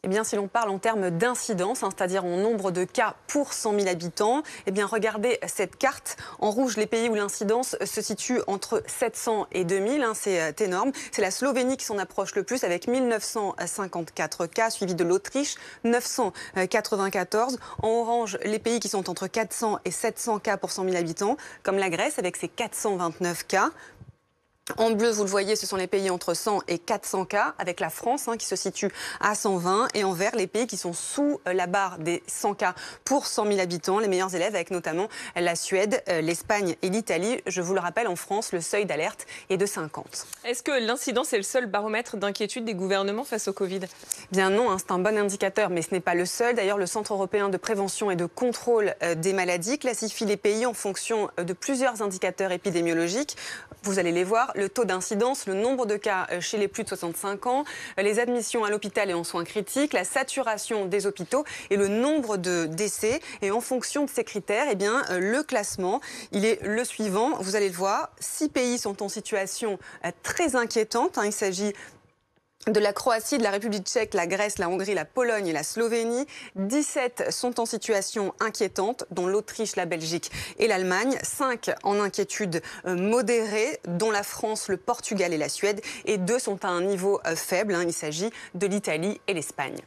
Eh bien, si l'on parle en termes d'incidence, c'est-à-dire en nombre de cas pour 100 000 habitants, eh bien, regardez cette carte. En rouge, les pays où l'incidence se situe entre 700 et 2000, c'est énorme. C'est la Slovénie qui s'en approche le plus avec 1954 cas, suivi de l'Autriche, 994. En orange, les pays qui sont entre 400 et 700 cas pour 100 000 habitants, comme la Grèce avec ses 429 cas. En bleu, vous le voyez, ce sont les pays entre 100 et 400 cas, avec la France qui se situe à 120. Et en vert, les pays qui sont sous la barre des 100 cas pour 100 000 habitants, les meilleurs élèves, avec notamment la Suède, l'Espagne et l'Italie. Je vous le rappelle, en France, le seuil d'alerte est de 50. Est-ce que l'incidence est le seul baromètre d'inquiétude des gouvernements face au Covid? Bien non, c'est un bon indicateur, mais ce n'est pas le seul. D'ailleurs, le Centre européen de prévention et de contrôle des maladies classifie les pays en fonction de plusieurs indicateurs épidémiologiques. Vous allez les voir, le taux d'incidence, le nombre de cas chez les plus de 65 ans, les admissions à l'hôpital et en soins critiques, la saturation des hôpitaux et le nombre de décès. Et en fonction de ces critères, eh bien, le classement, il est le suivant. Vous allez le voir, 6 pays sont en situation très inquiétante. Il s'agit de la Croatie, de la République tchèque, la Grèce, la Hongrie, la Pologne et la Slovénie. 17 sont en situation inquiétante, dont l'Autriche, la Belgique et l'Allemagne. 5 en inquiétude modérée, dont la France, le Portugal et la Suède. Et 2 sont à un niveau faible. Il s'agit de l'Italie et l'Espagne.